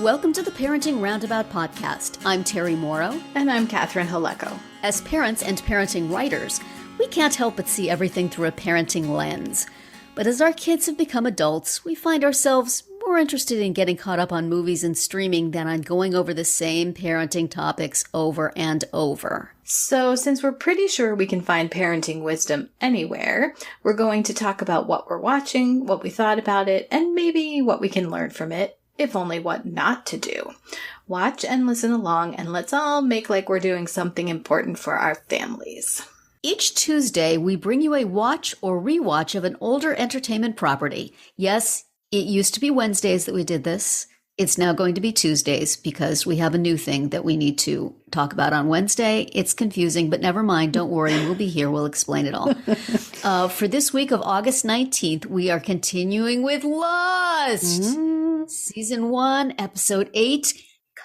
Welcome to the Parenting Roundabout podcast. I'm Terry Morrow. And I'm Catherine Haleko. As parents and parenting writers, we can't help but see everything through a parenting lens. But as our kids have become adults, we find ourselves more interested in getting caught up on movies and streaming than on going over the same parenting topics over and over. So since we're pretty sure we can find parenting wisdom anywhere, we're going to talk about what we're watching, what we thought about it, and maybe what we can learn from it, if only what not to do. Watch and listen along, and let's all make like we're doing something important for our families. Each Tuesday, we bring you a watch or rewatch of an older entertainment property. Yes, it used to be Wednesdays that we did this. It's now going to be Tuesdays because we have a new thing that we need to talk about on Wednesday. It's confusing, but never mind. Don't worry. We'll be here. We'll explain it all. For this week of August 19th, we are continuing with Lust. Season 1, Episode 8,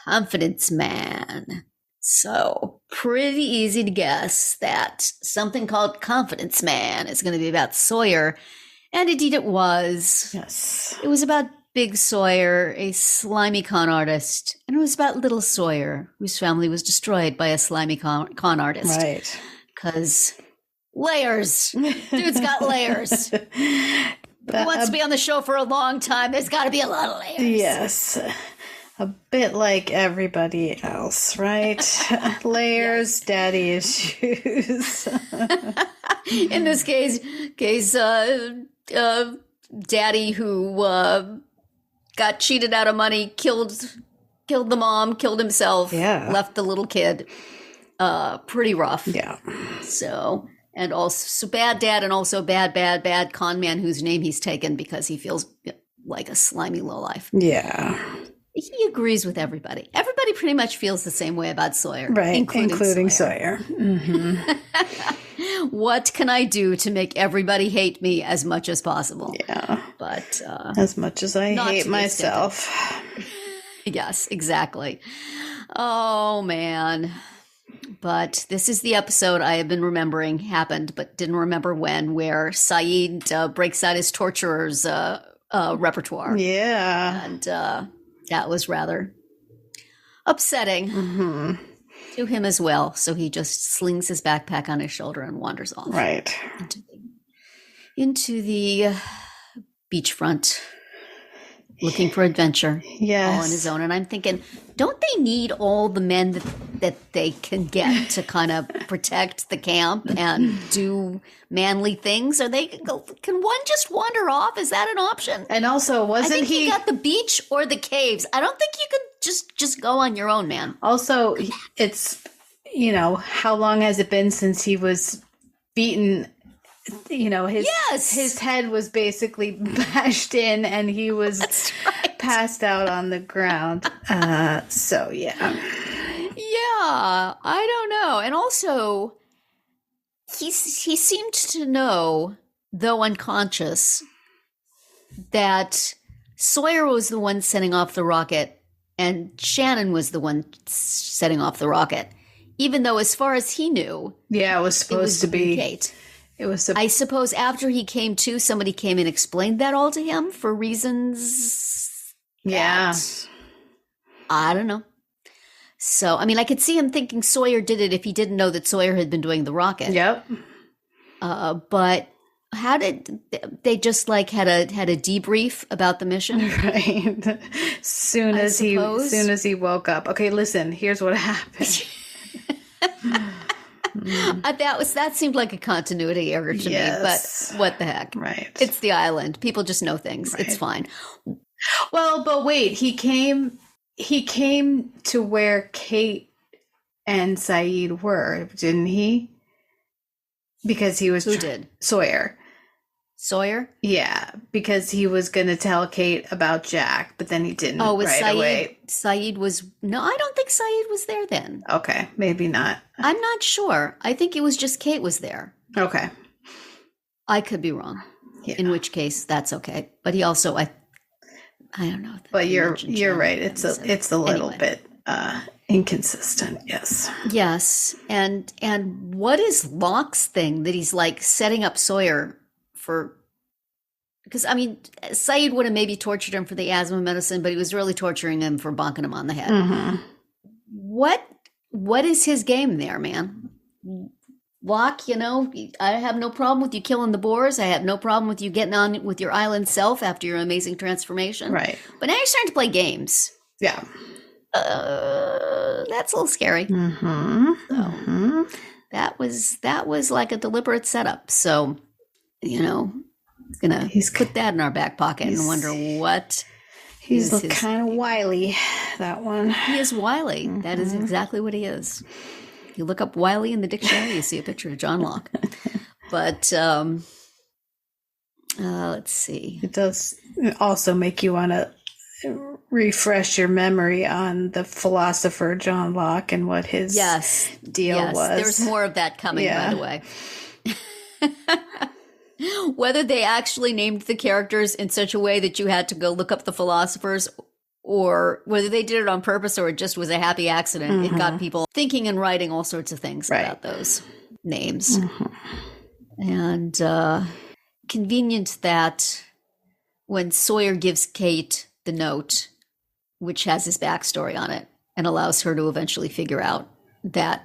Confidence Man. So, pretty easy to guess that something called Confidence Man is going to be about Sawyer. And indeed it was. Yes. It was about Big Sawyer, a slimy con artist. And it was about little Sawyer, whose family was destroyed by a slimy con artist. Right. Because layers. Dude's got layers. Who wants to be on the show for a long time? There's got to be a lot of layers. Yes. A bit like everybody else, right? Layers, daddy issues. In this case, daddy who got cheated out of money, killed the mom, killed himself, left the little kid. Pretty rough. Yeah. So, and also bad dad, and also bad con man whose name he's taken because he feels like a slimy lowlife. Yeah. He agrees with everybody. Everybody pretty much feels the same way about Sawyer. Right, including Sawyer. Mm-hmm. What can I do to make everybody hate me as much as possible? Yeah. But as much as I hate myself. Yes, exactly. Oh, man. But this is the episode I have been remembering happened, but didn't remember when, where Saeed breaks out his torturer's repertoire. Yeah. And that was rather upsetting to him as well. So he just slings his backpack on his shoulder and wanders off. Right. Into the beachfront, looking for adventure. Yes. All on his own. And I'm thinking, don't they need all the men that they can get to kind of protect the camp and do manly things? Can one just wander off? Is that an option? And also, I think he got the beach or the caves. I don't think you could just go on your own, man. Also, it's, how long has it been since he was beaten? His head was basically bashed in and he was passed out on the ground. So, yeah. Yeah, I don't know. And also, he seemed to know, though unconscious, that Sawyer was the one setting off the rocket and Shannon was the one setting off the rocket. Even though, as far as he knew, it was supposed to be Kate. I suppose after he came to, somebody came and explained that all to him for reasons. Yeah. I don't know. So, I mean, I could see him thinking Sawyer did it if he didn't know that Sawyer had been doing the rocket. Yep. But how did they just had a debrief about the mission? Right. Soon as he woke up. Okay, listen, here's what happened. That seemed like a continuity error to me, but what the heck? Right. It's the island. People just know things. Right. It's fine. Well, but wait, he came to where Kate and Saeed were, didn't he? Because he was... Who did? Sawyer. Sawyer? Yeah, because he was going to tell Kate about Jack, but then he didn't away. Saeed was... No, I don't think Saeed was there then. Okay, maybe not. I'm not sure. I think it was just Kate was there. Okay. I could be wrong. Yeah. In which case, that's okay. But he also... I don't know. But you're right. It's a little bit inconsistent. Yes. Yes. And what is Locke's thing that he's setting up Sawyer for because I mean, Saeed would have maybe tortured him for the asthma medicine, but he was really torturing him for bonking him on the head. Mm-hmm. What is his game there, man? Locke, I have no problem with you killing the Boers. I have no problem with you getting on with your island self after your amazing transformation. Right. But now you're starting to play games. Yeah. That's a little scary. Mm-hmm. So Mm-hmm. that was like a deliberate setup. So, gonna put that in our back pocket and wonder what. He's kind of wily, that one. He is wily. Mm-hmm. That is exactly what he is. You look up wily in the dictionary, you see a picture of John Locke. But let's see. It does also make you want to refresh your memory on the philosopher John Locke and what his deal was. There's more of that coming, by the way. Whether they actually named the characters in such a way that you had to go look up the philosophers, or whether they did it on purpose or it just was a happy accident, it got people thinking and writing all sorts of things about those names. And convenient that when Sawyer gives Kate the note, which has his backstory on it, and allows her to eventually figure out that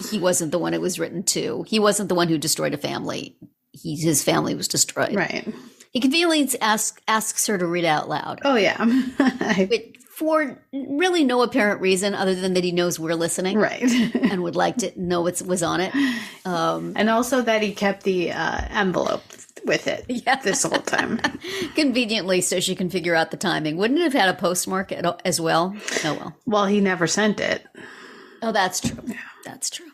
he wasn't the one it was written to. He wasn't the one who destroyed a family. His family was destroyed. Right. He conveniently asks her to read it out loud. Oh, yeah. For really no apparent reason other than that he knows we're listening. Right. And would like to know what was on it. And also that he kept the envelope with it this whole time. Conveniently, so she can figure out the timing. Wouldn't it have had a postmark as well? Oh, well. Well, he never sent it. Oh, that's true. Yeah. That's true.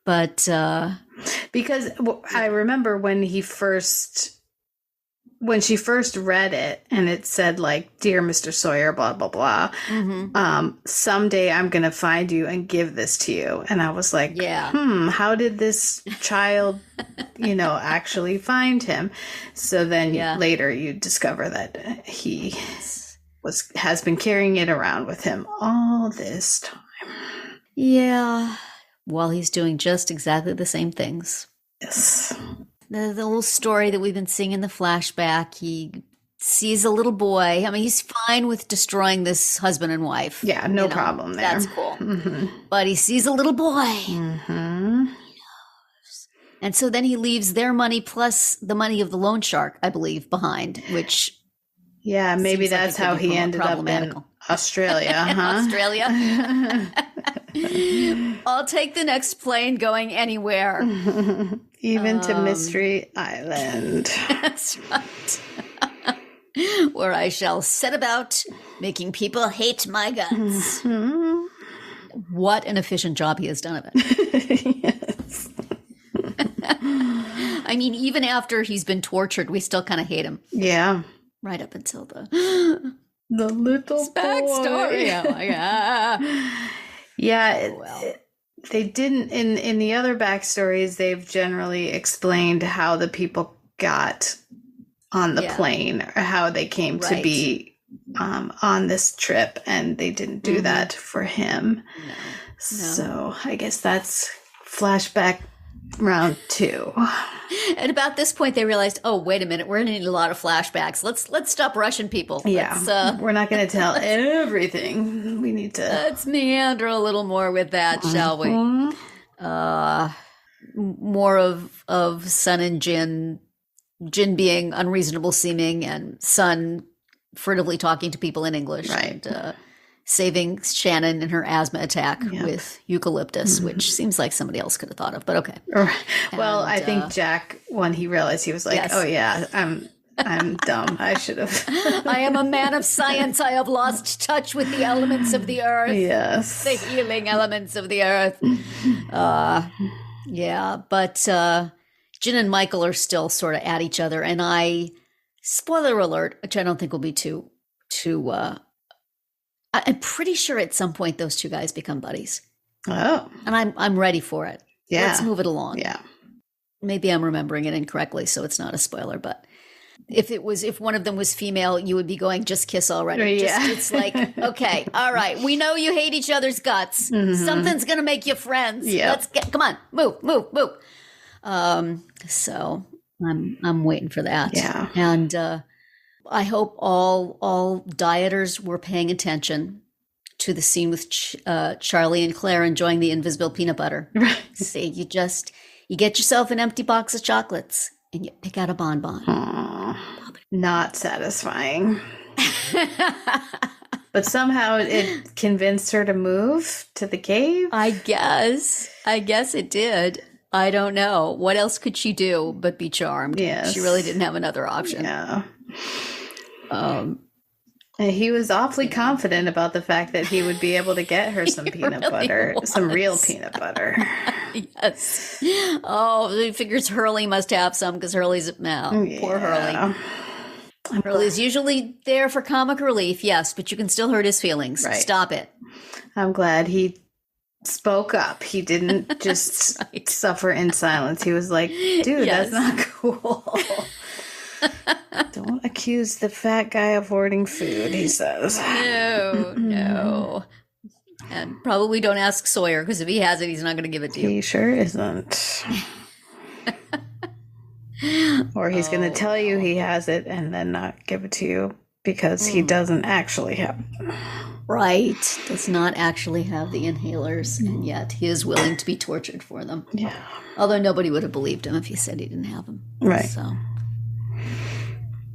But because I remember when she first read it and it said like, "Dear Mr. Sawyer, blah, blah, blah. Someday I'm going to find you and give this to you." And I was like, how did this child, actually find him? So then later you discover that he has been carrying it around with him all this time. Yeah. While he's doing just exactly the same things. Yes. The little story that we've been seeing in the flashback, he sees a little boy. I mean, he's fine with destroying this husband and wife. Yeah, no problem there. That's cool. But he sees a little boy. And so then he leaves their money plus the money of the loan shark, I believe, behind, which... Yeah, maybe that's how he ended up in Australia, huh? Australia. I'll take the next plane going anywhere. Even to Mystery Island. That's right. Where I shall set about making people hate my guts. What an efficient job he has done of it. Yes. I mean, even after he's been tortured, we still kind of hate him. Yeah. Right up until the little backstory. Oh my God. Yeah. They didn't in the other backstories. They've generally explained how the people got on the plane or how they came to be on this trip, and they didn't do that for him. No. So I guess that's flashback round 2. And about this point, they realized, oh, wait a minute, we're going to need a lot of flashbacks. Let's stop rushing people. Yeah, we're not going to tell everything. We need to... Let's meander a little more with that, shall we? More of Sun and Jin being unreasonable seeming, and Sun furtively talking to people in English. Right. And, saving Shannon in her asthma attack with eucalyptus, which seems like somebody else could have thought of, but okay. Well, I think Jack, when he realized, he was like, oh yeah, I'm dumb. I should have. I am a man of science. I have lost touch with the elements of the earth. Yes. The healing elements of the earth. But Jin and Michael are still sort of at each other, and spoiler alert, which I don't think will be too I'm pretty sure at some point those two guys become buddies. Oh. And I'm ready for it. Yeah. Let's move it along. Yeah. Maybe I'm remembering it incorrectly, so it's not a spoiler, but if one of them was female, you would be going, just kiss already. Yeah. It's like, okay, all right, we know you hate each other's guts. Something's going to make you friends. Yeah. Come on, move. So I'm waiting for that. Yeah. And I hope all dieters were paying attention to the scene with Charlie and Claire enjoying the invisible peanut butter. Right. See, you get yourself an empty box of chocolates and you pick out a bonbon. Not satisfying. But somehow it convinced her to move to the cave. I guess it did. I don't know. What else could she do but be charmed? Yes. She really didn't have another option. Yeah. And he was awfully confident about the fact that he would be able to get her some peanut butter, some real peanut butter. Yes. Oh, he figures Hurley must have some because Hurley's poor Hurley. Hurley's usually there for comic relief, yes, but you can still hurt his feelings. Right. Stop it. I'm glad he spoke up. He didn't just suffer in silence. He was like, dude, that's not cool. Don't accuse the fat guy of hoarding food, he says. No. And probably don't ask Sawyer, because if he has it, he's not going to give it to you. He sure isn't. Or he's going to tell you he has it and then not give it to you because he doesn't actually have it. Right. Does not actually have the inhalers, and yet he is willing to be tortured for them. Yeah. Although nobody would have believed him if he said he didn't have them. Right. So,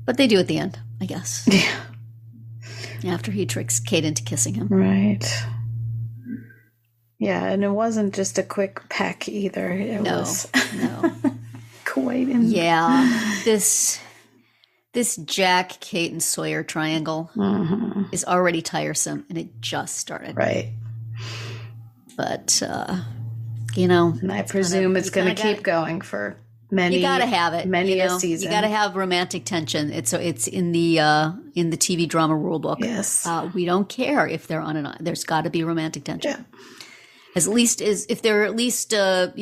but they do at the end, I guess. Yeah. After he tricks Kate into kissing him. Right. Yeah, and it wasn't just a quick peck either. It was quite in. Yeah. This Jack, Kate, and Sawyer triangle is already tiresome, and it just started. Right. But, you know. And I presume it's going to keep going for many. You got to have it. Many a season. You got to have romantic tension. It's in the TV drama rule book. Yes. We don't care if they're on an island. There's got to be romantic tension. Yeah. If there are at least at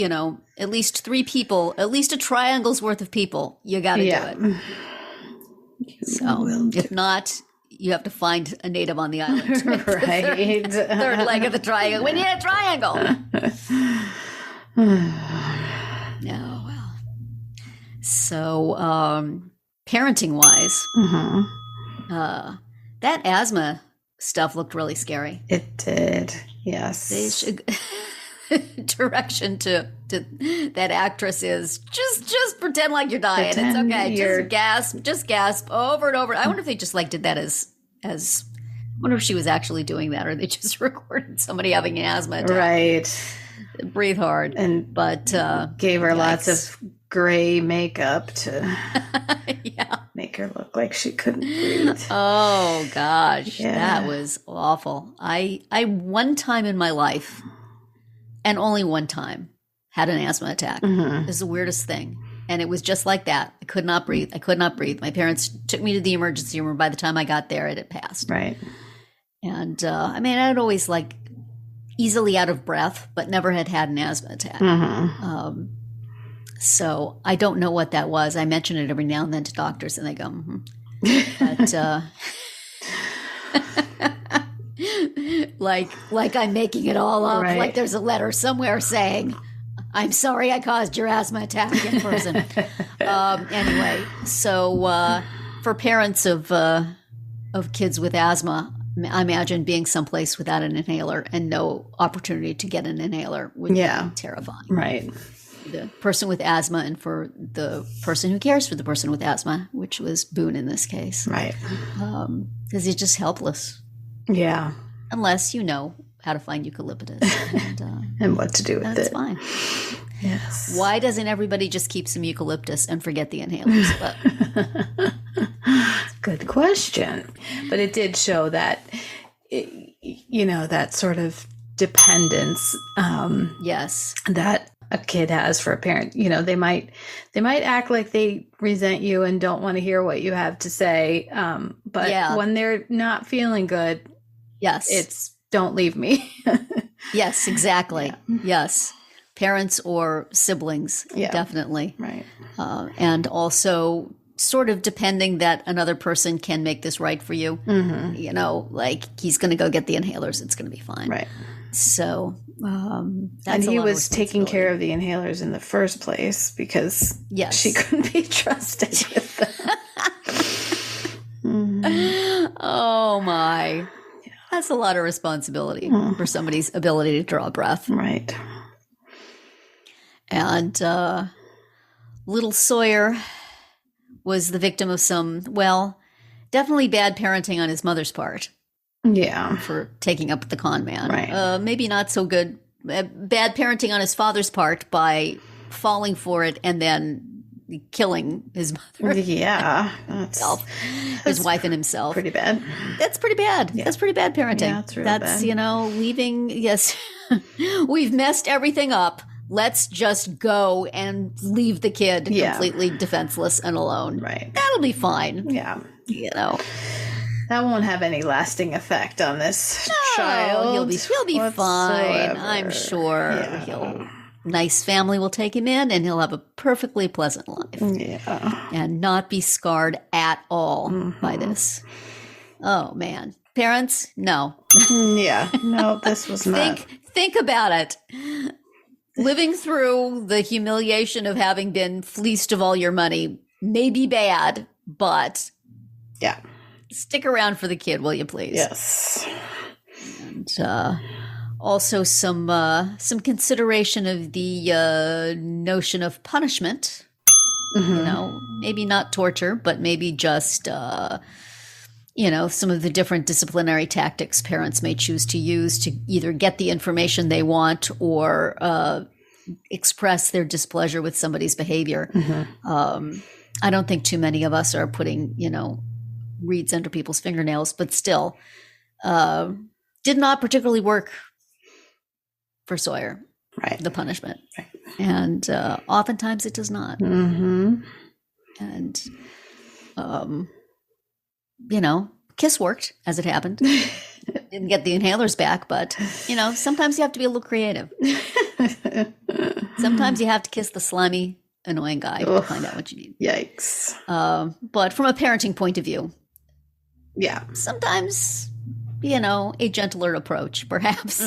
least three people, at least a triangle's worth of people, you got to do it. So if not, you have to find a native on the island. Right. Third leg of the triangle. We need a triangle. Oh, well. So, parenting-wise, that asthma stuff looked really scary. It did. Yes. They should direction to that actress is just pretend like you're dying. It's okay. Just gasp over and over. I wonder if they just did that as I wonder if she was actually doing that, or they just recorded somebody having an asthma attack. Right. Breathe hard. But gave her lots of gray makeup to make her look like she couldn't breathe. Oh gosh, that was awful. I one time in my life, and only one time, had an asthma attack. It was the weirdest thing. And it was just like that. I could not breathe. My parents took me to the emergency room. By the time I got there, it had passed. Right. And I'd always easily out of breath, but never had an asthma attack. So I don't know what that was. I mention it every now and then to doctors, and they go, But like I'm making it all up. Right. Like there's a letter somewhere saying, "I'm sorry I caused your asthma attack in person." Anyway, so for parents of kids with asthma, I imagine being someplace without an inhaler and no opportunity to get an inhaler would be terrifying. Right. The person with asthma, and for the person who cares for the person with asthma, which was Boone in this case. Right. Because he's just helpless. Yeah. Unless you know how to find eucalyptus. And what to do with it. That's fine. Yes. Why doesn't everybody just keep some eucalyptus and forget the inhalers? But good question. But it did show that, that sort of dependence. Yes. That a kid has for a parent. They might act like they resent you and don't want to hear what you have to say. But when they're not feeling good, it's don't leave me. Yes, exactly. Yeah. Yes. Parents or siblings, definitely. Right. And also sort of depending that another person can make this right for you. Like he's going to go get the inhalers. It's going to be fine. Right. So that's And a he lot of was taking care responsibility. of the inhalers in the first place because Yes. she couldn't be trusted with them. Mhm. Oh my. That's a lot of responsibility for somebody's ability to draw breath. Right. And little Sawyer was the victim of some, well, definitely bad parenting on his mother's part Yeah. for taking up with the con man. Right. Maybe not so good. Bad parenting on his father's part by falling for it and then killing his mother, Yeah. That's his wife, and himself. pretty bad. That's pretty bad. Yeah. That's pretty bad parenting. Yeah, it's real bad. Leaving, yes, we've messed everything up. Let's just go and leave the kid completely defenseless and alone. Right. That'll be fine. Yeah. That won't have any lasting effect on this child. He'll be fine. whatsoever. I'm sure. Yeah. Nice family will take him in, and he'll have a perfectly pleasant life. Yeah. And not be scarred at all by this. Oh man, parents, no. Yeah. No, this was not. Think about it. Living through the humiliation of having been fleeced of all your money may be bad, but Yeah. stick around for the kid, will you please? Yes. And also some consideration of the notion of punishment. Maybe not torture, but maybe just some of the different disciplinary tactics parents may choose to use to either get the information they want or express their displeasure with somebody's behavior. I don't think too many of us are putting, reeds under people's fingernails, but still did not particularly work for Sawyer, Right. the punishment. Right. And oftentimes it does not. Mm-hmm. And, Kiss worked as it happened. Didn't get the inhalers back, but, sometimes you have to be a little creative. Sometimes you have to kiss the slimy, annoying guy to find out what you need. Yikes. But from a parenting point of view, Yeah. sometimes, a gentler approach, perhaps.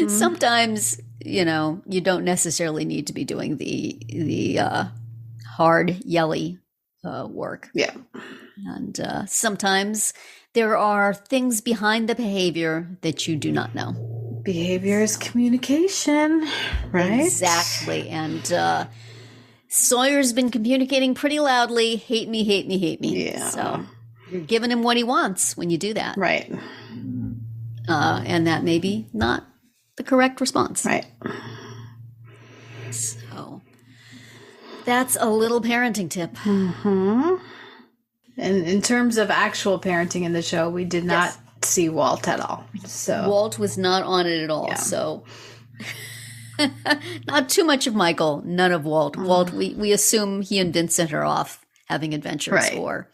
Sometimes, you don't necessarily need to be doing the hard, yelly work. Yeah. And sometimes there are things behind the behavior that you do not know. Behavior is communication, right? Exactly. And Sawyer's been communicating pretty loudly, hate me, hate me, hate me. Yeah. So you're giving him what he wants when you do that. Right. And that may be not the correct response. Right. So that's a little parenting tip. Mm-hmm. And in terms of actual parenting in the show, we did not see Walt at all. So Walt was not on it at all. Yeah. So not too much of Michael, none of Walt. Walt, we assume he and Vincent are off having adventures or,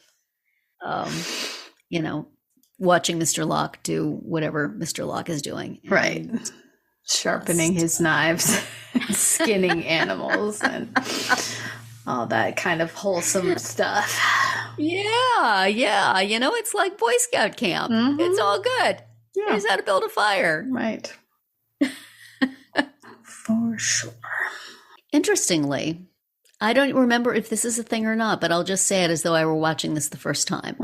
watching Mr. Locke do whatever Mr. Locke is doing. Right. Sharpening his knives, skinning animals, and all that kind of wholesome stuff. Yeah. It's like Boy Scout camp. It's all good. Yeah. Here's how to build a fire. Right. For sure. Interestingly, I don't remember if this is a thing or not, but I'll just say it as though I were watching this the first time.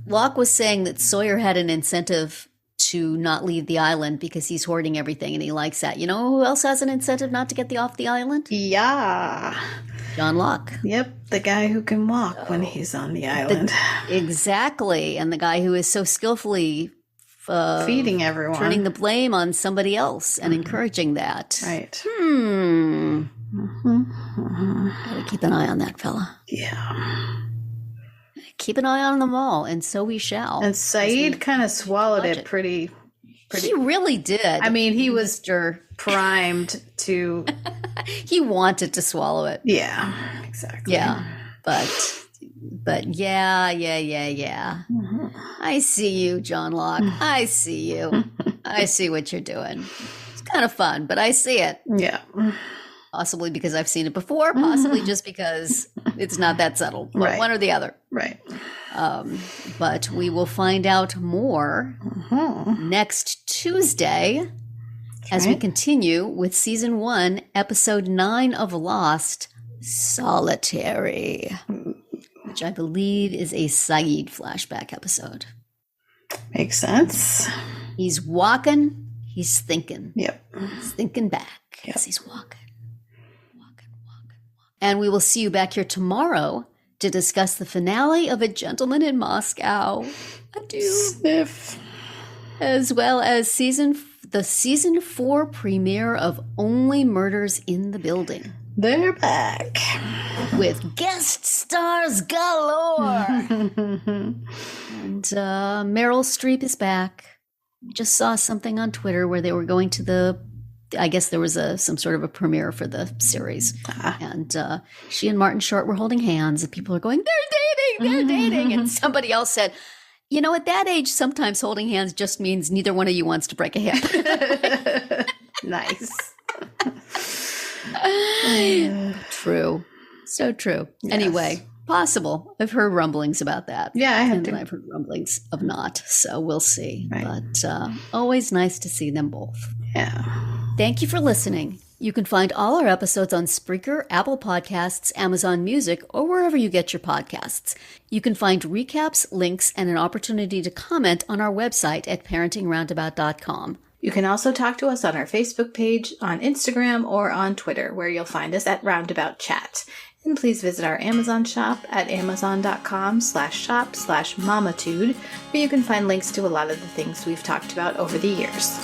Locke was saying that Sawyer had an incentive to not leave the island because he's hoarding everything and he likes that. You know who else has an incentive not to get off the island? Yeah. John Locke. Yep. The guy who can walk when he's on the island. Exactly. And the guy who is so skillfully feeding everyone. turning the blame on somebody else and encouraging that. Right. Gotta keep an eye on that fella. Yeah. Keep an eye on them all, and so we shall. And Saeed kind of swallowed it pretty. He really did. I mean, he was primed to. He wanted to swallow it. Yeah, exactly. Yeah, but yeah. I see you, John Locke. I see you. I see what you're doing. It's kind of fun, but I see it. Yeah. Possibly because I've seen it before, possibly just because it's not that subtle, but Right. one or the other. Right. But we will find out more next Tuesday as we continue with season 1, episode 9 of Lost, Solitary, which I believe is a Saeed flashback episode. Makes sense. He's walking, he's thinking. Yep. He's thinking back as he's walking. And we will see you back here tomorrow to discuss the finale of A Gentleman in Moscow. Adieu. Sniff. As well as the season 4 premiere of Only Murders in the Building. They're back. With guest stars galore. And Meryl Streep is back. Just saw something on Twitter where they were going to I guess there was some sort of a premiere for the series. And she and Martin Short were holding hands, and people are going, they're dating. And somebody else said, you know, at that age, sometimes holding hands just means neither one of you wants to break a hip. Nice. True. So true. Yes. Anyway, possible. I've heard rumblings about that. Yeah, I have And to. I've heard rumblings of not. So we'll see. Right. But always nice to see them both. Yeah. Thank you for listening. You can find all our episodes on Spreaker, Apple Podcasts, Amazon Music, or wherever you get your podcasts. You can find recaps, links, and an opportunity to comment on our website at parentingroundabout.com. You can also talk to us on our Facebook page, on Instagram, or on Twitter, where you'll find us at Roundabout Chat. And please visit our Amazon shop at amazon.com/shop/mamatude, where you can find links to a lot of the things we've talked about over the years.